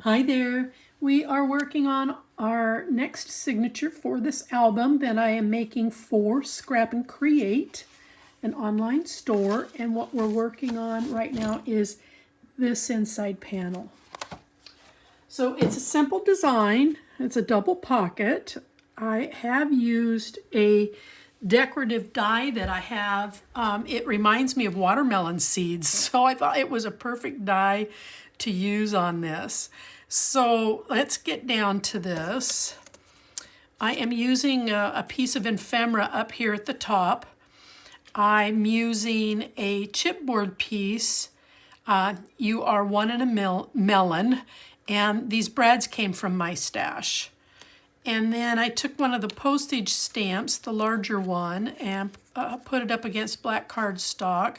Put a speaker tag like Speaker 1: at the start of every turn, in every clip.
Speaker 1: Hi there. We are working on our next signature for this album that I am making for Scrap and Create, an online store. And what we're working on right now is this inside panel. So it's a simple design. It's a double pocket. I have used a decorative die that I have. It reminds me of watermelon seeds, so I thought it was a perfect die to use on this. So let's get down to this. I am using a piece of ephemera up here at the top. I'm using a chipboard piece. You are one in a melon, and these brads came from my stash. And then I took one of the postage stamps, the larger one, and put it up against black cardstock.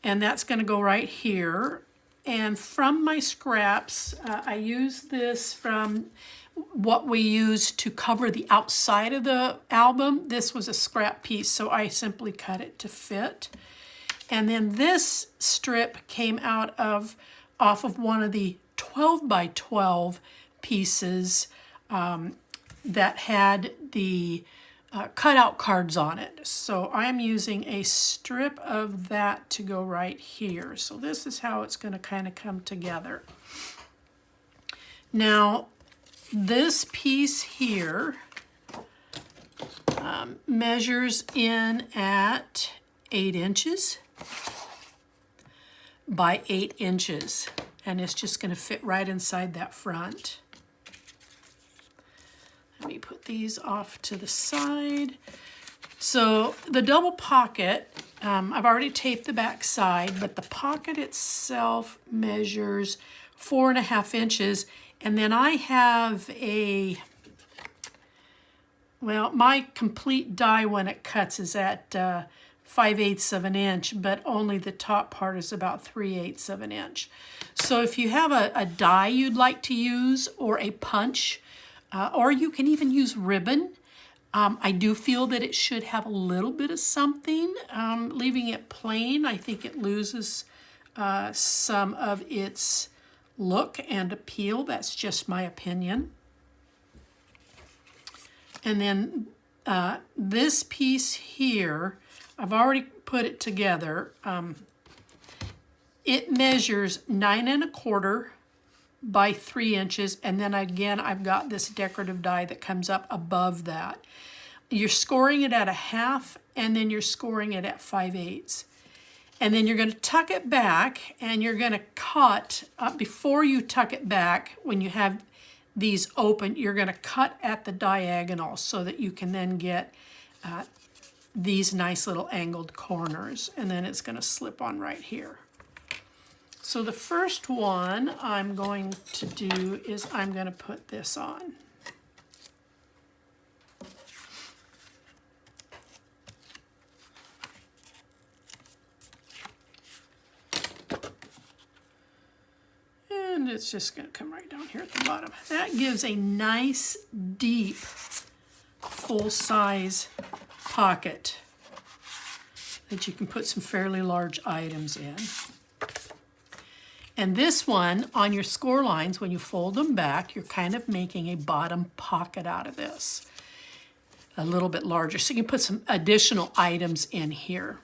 Speaker 1: And that's going to go right here. And from my scraps, I use this from what we used to cover the outside of the album. This was a scrap piece, so I simply cut it to fit. And then this strip came out off of one of the 12 by 12 pieces that had the cutout cards on it. So I'm using a strip of that to go right here. So this is how it's going to kind of come together. Now, this piece here measures in at 8 inches by 8 inches. And it's just going to fit right inside that front. Let me put these off to the side. So the double pocket, I've already taped the back side, but the pocket itself measures 4.5 inches. And then I have my complete die when it cuts is at 5/8 of an inch, but only the top part is about 3/8 of an inch. So if you have a die you'd like to use or a punch, or you can even use ribbon. I do feel that it should have a little bit of something. Leaving it plain, I think it loses some of its look and appeal. That's just my opinion. And then this piece here, I've already put it together. It measures 9 1/4 by 3 inches, and then again I've got this decorative die that comes up above that. You're scoring it at 1/2, and then you're scoring it at 5/8. And then you're going to tuck it back, and you're going to cut, before you tuck it back, when you have these open, you're going to cut at the diagonal so that you can then get these nice little angled corners, and then it's going to slip on right here. So the first one I'm going to do is I'm going to put this on. And it's just going to come right down here at the bottom. That gives a nice, deep, full-size pocket that you can put some fairly large items in. And this one, on your score lines, when you fold them back, you're kind of making a bottom pocket out of this, a little bit larger. So you can put some additional items in here.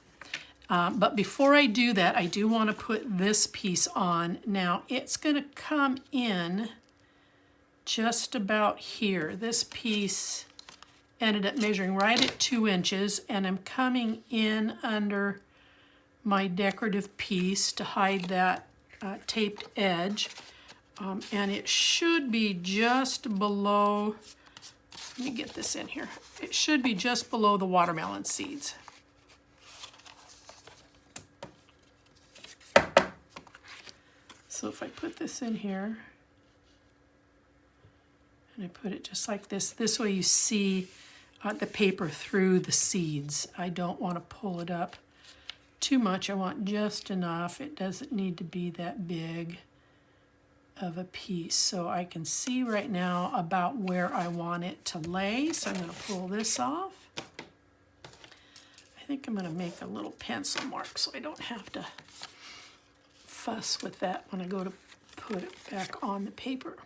Speaker 1: But before I do that, I do want to put this piece on. Now, it's going to come in just about here. This piece ended up measuring right at 2 inches, and I'm coming in under my decorative piece to hide that taped edge, and it should be just below, let me get this in here, it should be just below the watermelon seeds. So if I put this in here, and I put it just like this way you see the paper through the seeds. I don't want to pull it up too much. I want just enough. It doesn't need to be that big of a piece. So I can see right now about where I want it to lay. So I'm going to pull this off. I think I'm going to make a little pencil mark so I don't have to fuss with that when I go to put it back on the paper.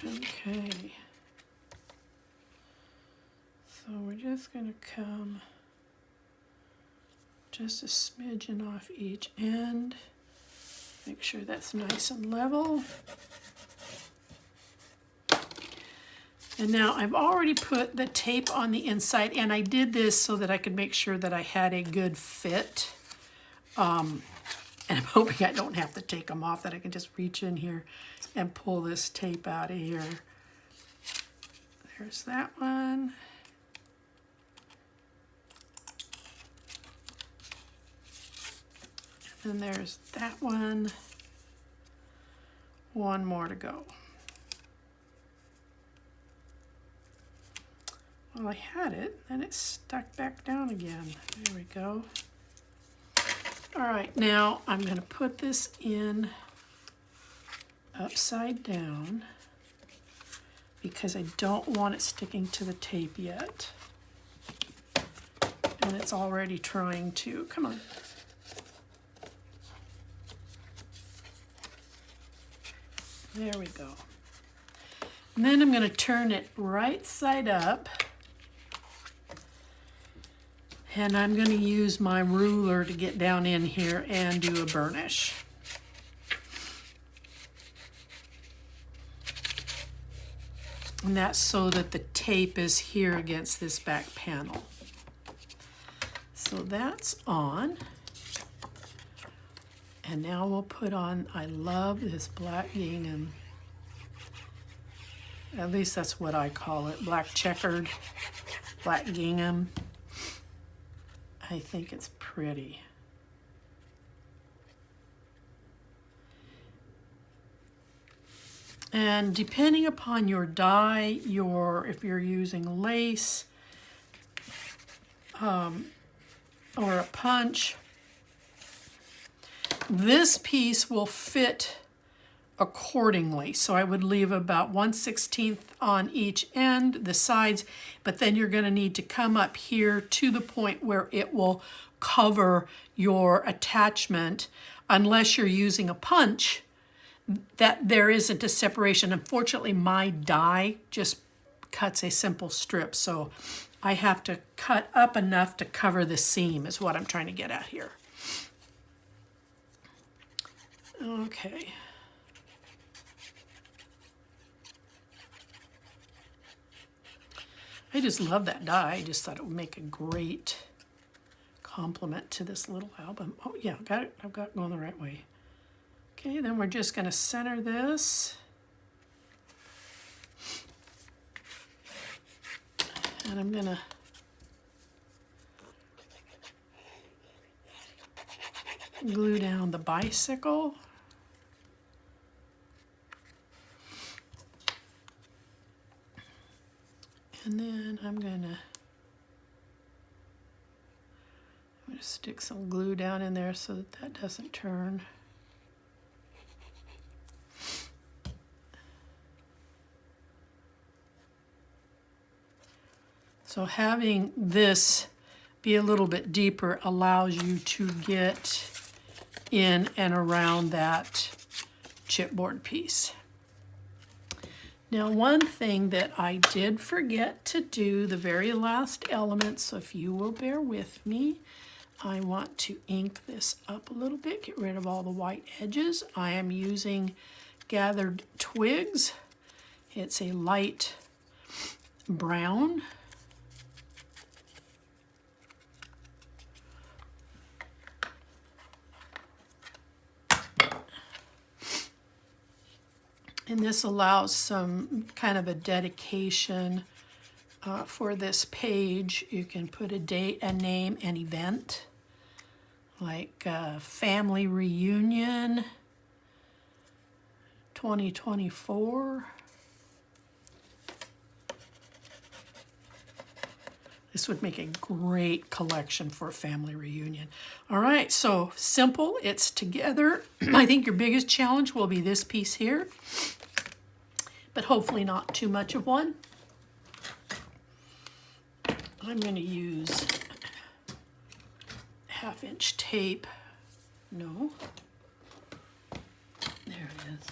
Speaker 1: Okay. So we're just going to come just a smidgen off each end. Make sure that's nice and level. And now I've already put the tape on the inside, and I did this so that I could make sure that I had a good fit. And I'm hoping I don't have to take them off, that I can just reach in here and pull this tape out of here. There's that one. And there's that one. One more to go. Well, I had it, and it stuck back down again. There we go. All right, now I'm going to put this in upside down because I don't want it sticking to the tape yet. And it's already trying to. Come on. There we go. And then I'm going to turn it right side up. And I'm going to use my ruler to get down in here and do a burnish. And that's so that the tape is here against this back panel. So that's on. And now we'll put on, I love this black gingham. At least that's what I call it, black checkered, black gingham. I think it's pretty. And depending upon your dye, if you're using lace or a punch, this piece will fit accordingly. So I would leave about 1/16 on each end, the sides, but then you're going to need to come up here to the point where it will cover your attachment, unless you're using a punch, that there isn't a separation. Unfortunately, my die just cuts a simple strip, so I have to cut up enough to cover the seam is what I'm trying to get at here. Okay. I just love that die. I just thought it would make a great complement to this little album. Oh yeah, got it. I've got it going the right way. Okay, then we're just going to center this. And I'm going to glue down the bicycle. And then I'm going to stick some glue down in there so that that doesn't turn. So having this be a little bit deeper allows you to get in and around that chipboard piece. Now, one thing that I did forget to do, the very last element, so if you will bear with me, I want to ink this up a little bit, get rid of all the white edges. I am using Gathered Twigs. It's a light brown. And this allows some kind of a dedication for this page. You can put a date, a name, an event, like Family Reunion 2024. This would make a great collection for a family reunion. All right, so simple, it's together. I think your biggest challenge will be this piece here, but hopefully not too much of one. I'm going to use 1/2-inch tape. No. There it is.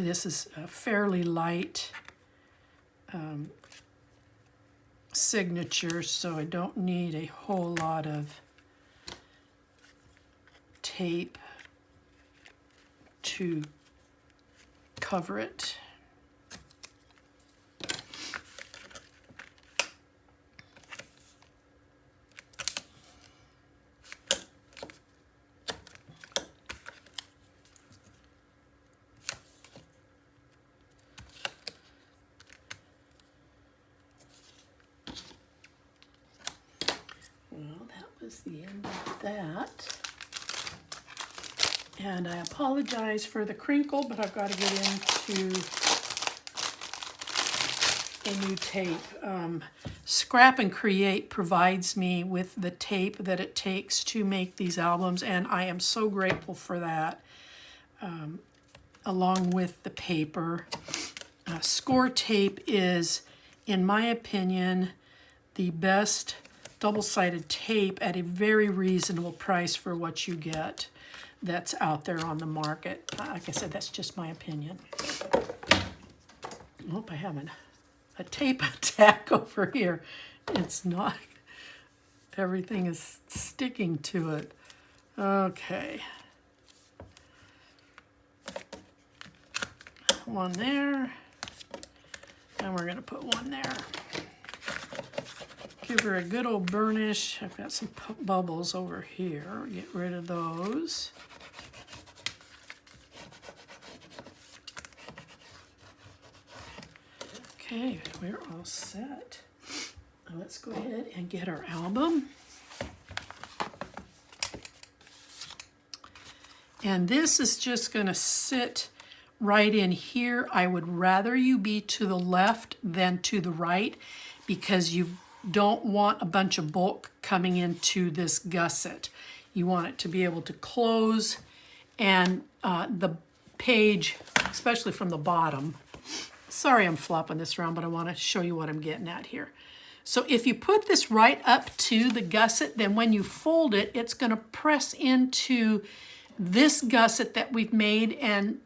Speaker 1: This is a fairly light signature, so I don't need a whole lot of tape to cover it. Well, that was the end of that. And I apologize for the crinkle, but I've got to get into a new tape. Scrap and Create provides me with the tape that it takes to make these albums, and I am so grateful for that, along with the paper. SCOR-TAPE is, in my opinion, the best double-sided tape at a very reasonable price for what you get that's out there on the market. Like I said, that's just my opinion. I hope I have a tape attack over here. It's not. Everything is sticking to it. Okay. One there. And we're going to put one there. Give her a good old burnish. I've got some bubbles over here. Get rid of those. Okay, we're all set. Now let's go ahead and get our album. And this is just going to sit right in here. I would rather you be to the left than to the right, because you don't want a bunch of bulk coming into this gusset. You want it to be able to close, and the page, especially from the bottom. Sorry I'm flopping this around, but I want to show you what I'm getting at here. So if you put this right up to the gusset, then when you fold it, it's going to press into this gusset that we've made and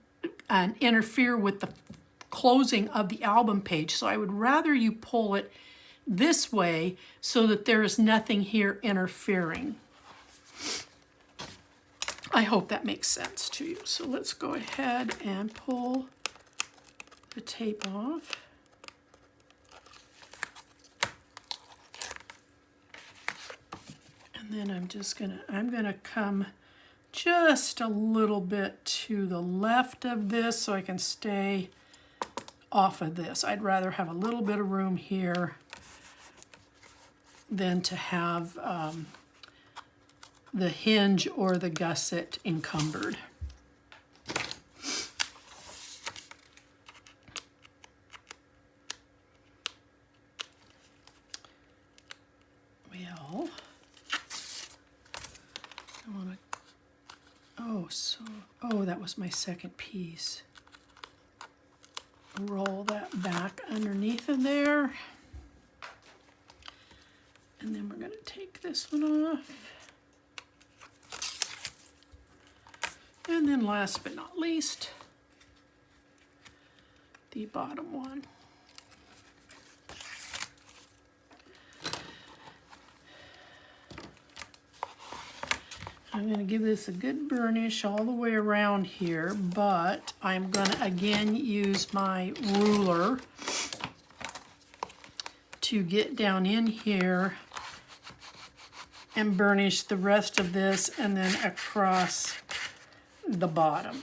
Speaker 1: interfere with the closing of the album page. So I would rather you pull it this way so that there is nothing here interfering. I hope that makes sense to you. So let's go ahead and pull the tape off. And then I'm gonna come just a little bit to the left of this so I can stay off of this. I'd rather have a little bit of room here than to have the hinge or the gusset encumbered. Well, I want to, oh, that was my second piece. Roll that back underneath of there. And then we're going to take this one off. And then last but not least, the bottom one. I'm going to give this a good burnish all the way around here, but I'm going to again use my ruler to get down in here and burnish the rest of this and then across the bottom.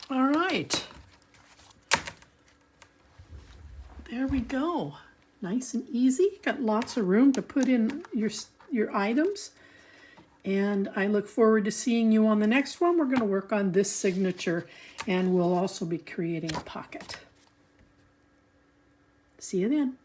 Speaker 1: All right. There we go. Nice and easy. Got lots of room to put in your items. And I look forward to seeing you on the next one. We're going to work on this signature, and we'll also be creating a pocket. See you then.